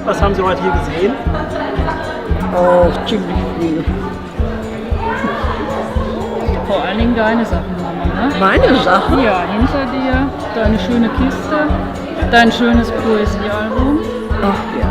Was haben Sie heute hier gesehen? Oh, ziemlich viel. Vor allen Dingen deine Sachen, Mama, ne? Meine Sachen? Ja, hinter dir, deine schöne Kiste, dein schönes Poesiealbum. Ach ja.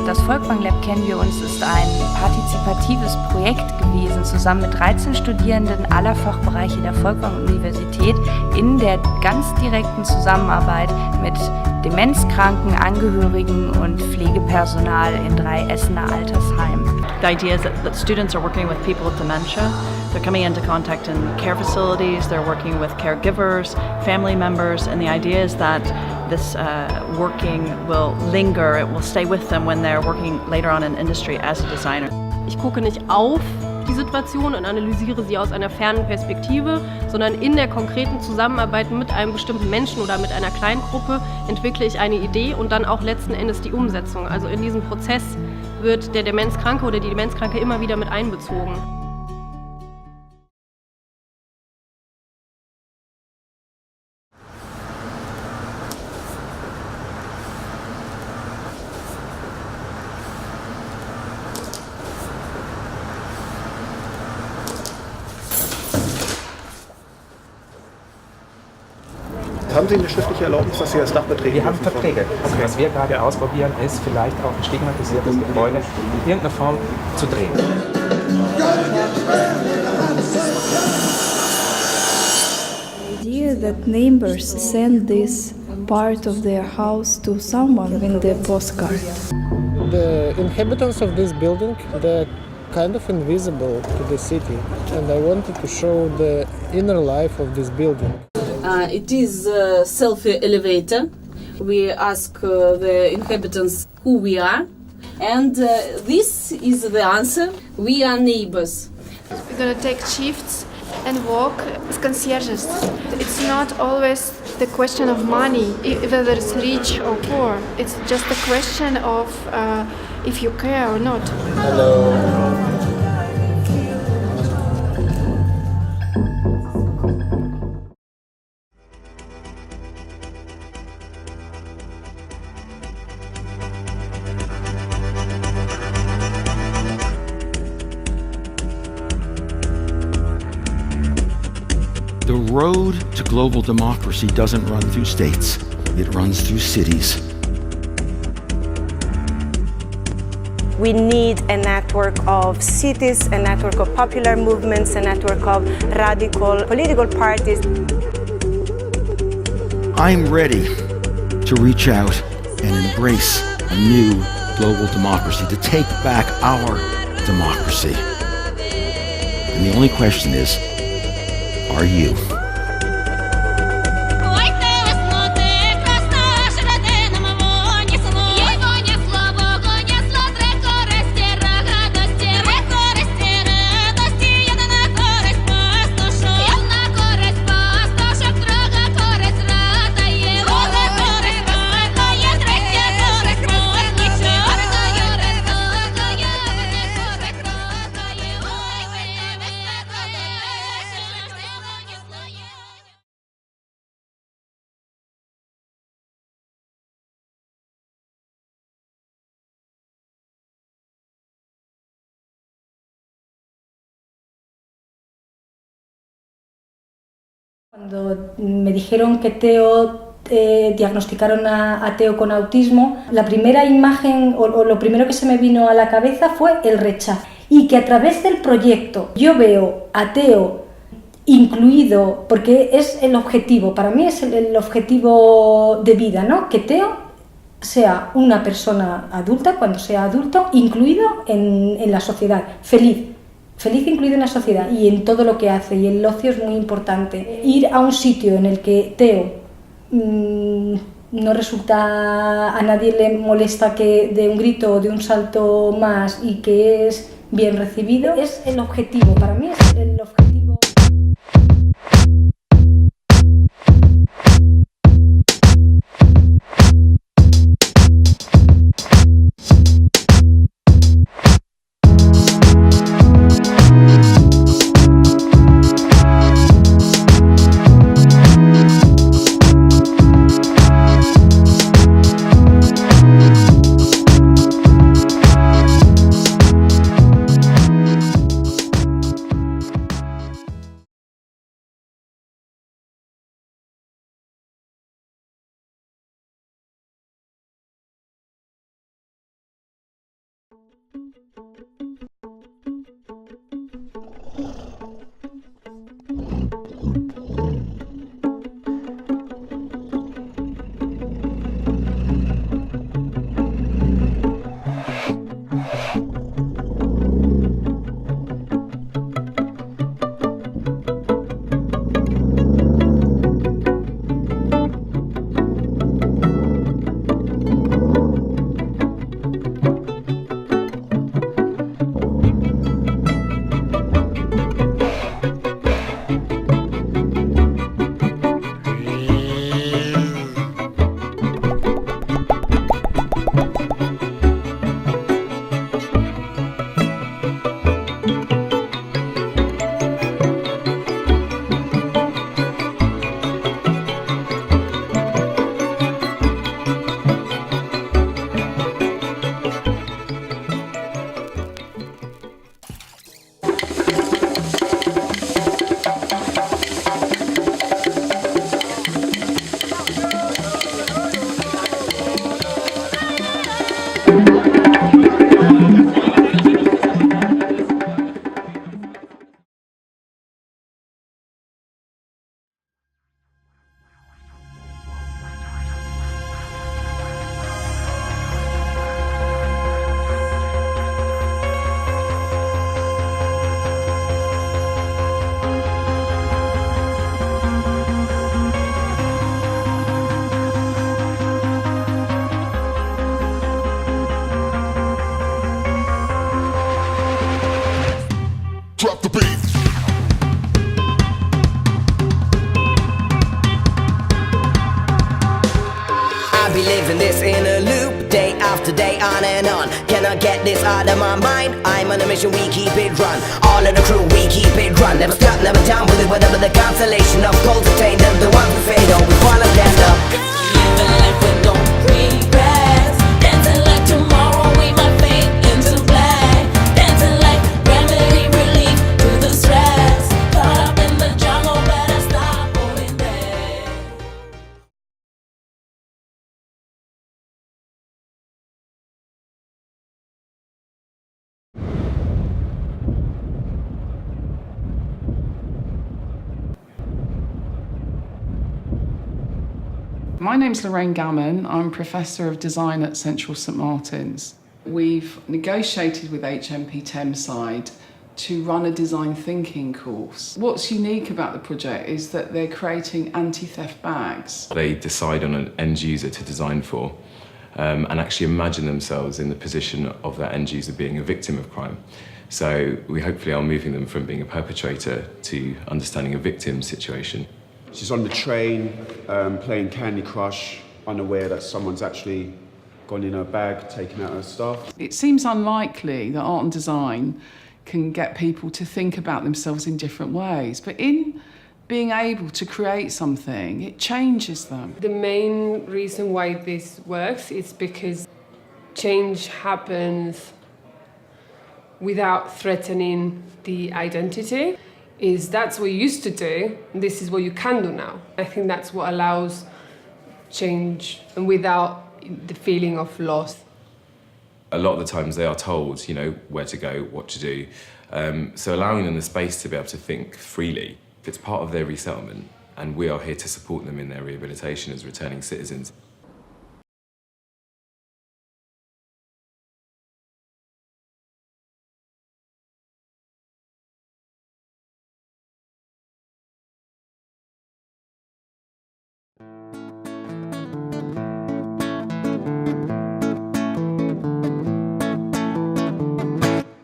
Das Folkwang Lab Kennen wir uns ist ein partizipatives Projekt gewesen, zusammen mit 13 Studierenden aller Fachbereiche der Folkwang-Universität in der ganz direkten Zusammenarbeit mit demenzkranken Angehörigen und Pflegepersonal in 3 Essener Altersheimen. The idea is that students are working with people with dementia. They're coming into contact in care facilities, they're working with caregivers, family members, and the idea is that this working will linger, it will stay with them when they're working later on in industry as a designer. Ich gucke nicht auf die Situation und analysiere sie aus einer fernen Perspektive, sondern in der konkreten Zusammenarbeit mit einem bestimmten Menschen oder mit einer Kleingruppe entwickle ich eine Idee und dann auch letzten Endes die Umsetzung. Also in diesem Prozess wird der Demenzkranke oder die Demenzkranke immer wieder mit einbezogen. Haben Sie eine schriftliche Erlaubnis, dass Sie das Dach betreten? Wir haben Verträge. Also was wir gerade ausprobieren, ist vielleicht auch ein stigmatisiertes Gebäude in irgendeiner Form zu drehen. The idea that neighbors send this part of their house to someone in the postcard. The inhabitants of this building, they're kind of invisible to the city, and I wanted to show the inner life of this building. It is a selfie elevator. We ask the inhabitants who we are, and this is the answer. We are neighbors. We're gonna take shifts and work as concierges. It's not always the question of money, whether it's rich or poor. It's just a question of if you care or not. Hello. The road to global democracy doesn't run through states, it runs through cities. We need a network of cities, a network of popular movements, a network of radical political parties. I'm ready to reach out and embrace a new global democracy, to take back our democracy. And the only question is, are you? Cuando me dijeron que diagnosticaron a Teo con autismo, la primera imagen o lo primero que se me vino a la cabeza fue el rechazo. Y que a través del proyecto yo veo a Teo incluido, porque es el objetivo, para mí es el objetivo de vida, ¿no? Que Teo sea una persona adulta, cuando sea adulto, incluido en la sociedad, feliz incluido en la sociedad y en todo lo que hace, y el ocio es muy importante. Ir a un sitio en el que Teo no resulta, a nadie le molesta que de un grito o de un salto más y que es bien recibido, es el objetivo, para mí es el objetivo. On a mission, we keep it run. All of the crew, we keep it run. Never stop, never down with it. Whatever the constellation of goals attain them, the ones we fade on, we fall and stand up. Living life with no regrets. Dancing like tomorrow, we might fade into black. Dancing like remedy relief to the stress. Caught up in the jungle, better stop holding back. My name's Lorraine Gammon. I'm Professor of Design at Central St Martin's. We've negotiated with HMP Thameside to run a design thinking course. What's unique about the project is that they're creating anti-theft bags. They decide on an end user to design for and actually imagine themselves in the position of that end user being a victim of crime. So we hopefully are moving them from being a perpetrator to understanding a victim situation. She's on the train, playing Candy Crush, unaware that someone's actually gone in her bag, taken out her stuff. It seems unlikely that art and design can get people to think about themselves in different ways, but in being able to create something, it changes them. The main reason why this works is because change happens without threatening the identity. That's what you used to do, and this is what you can do now. I think that's what allows change and without the feeling of loss. A lot of the times they are told, you know, where to go, what to do. So allowing them the space to be able to think freely, it's part of their resettlement, and we are here to support them in their rehabilitation as returning citizens.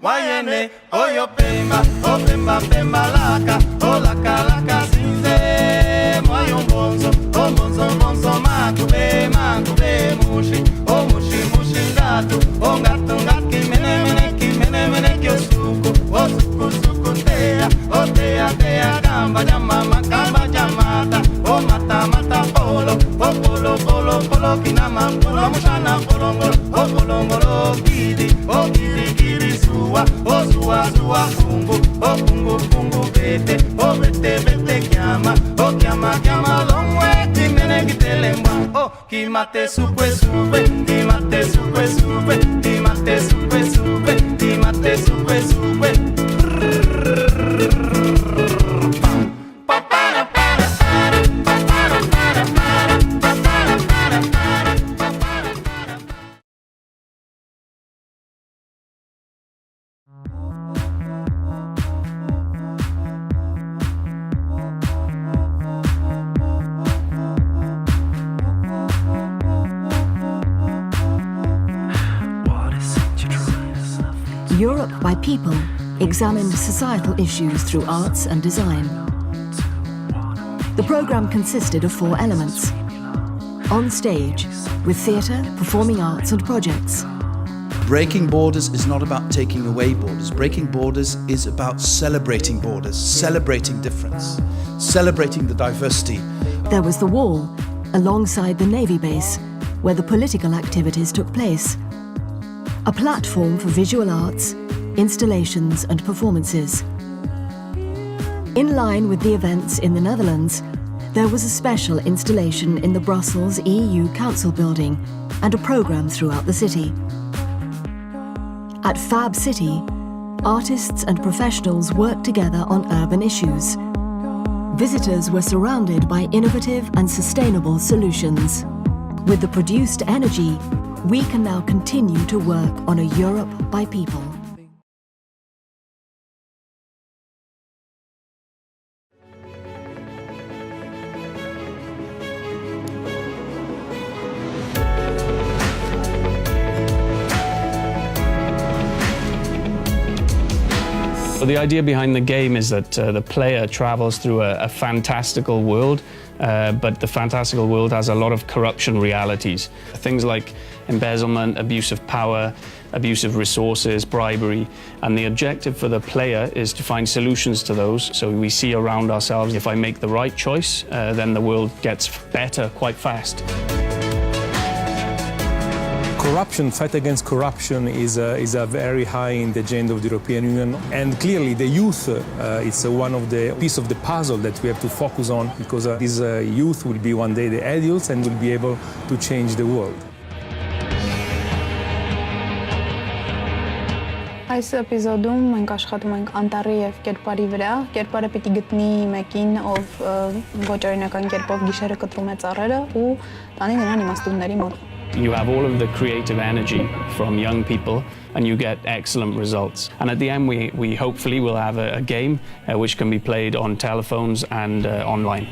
Wayene, oyo pemba, o pemba pemba laka, o laka laka zinze, moyo mbonzo, o mbonzo mbonzo makube, makube mushi, o mushi mushi ngatu, o ngatu ngaki mene mene kyo suku, o suku suku tea, o tea tea gamba jamama, gamba jamata, o mata mata polo, o polo polo polo kinama, polo mushana polongolo, o polongolo gidi, o gidi gidi suwa, o suwa suwa fungu, o fungu fungu bete, o bete bete kiama, o kiama kiama longwe, kimene kitelembwa, o kimate supwe supwe, kimate supwe supwe, kimate supwe supwe, kimate supwe supwe. by people, examined societal issues through arts and design. The programme consisted of 4 elements. On stage, with theatre, performing arts and projects. Breaking borders is not about taking away borders. Breaking borders is about celebrating borders, celebrating difference, celebrating the diversity. There was the wall, alongside the Navy base, where the political activities took place. A platform for visual arts, installations and performances. In line with the events in the Netherlands, there was a special installation in the Brussels EU Council building and a programme throughout the city. At Fab City, artists and professionals worked together on urban issues. Visitors were surrounded by innovative and sustainable solutions. With the produced energy, we can now continue to work on a Europe by people. So the idea behind the game is that the player travels through a fantastical world, but the fantastical world has a lot of corruption realities. Things like embezzlement, abuse of power, abuse of resources, bribery, and the objective for the player is to find solutions to those. So we see around ourselves, if I make the right choice, then the world gets better quite fast. Corruption, fight against corruption is very high in the agenda of the European Union, and clearly the youth is one of the pieces of the puzzle that we have to focus on, because this youth will be one day the adults and will be able to change the world. Այս էպիզոդում մենք աշխատում ենք անտառի եւ կերպարի վրա։ Կերպարը պիտի գտնի մեկին, ով ոչ օրինական կերպով գիշերը կտրում է ծառերը ու տանի նրան իմաստունների մոտ։ You have all of the creative energy from young people and you get excellent results. And at the end we hopefully will have a game which can be played on telephones and online.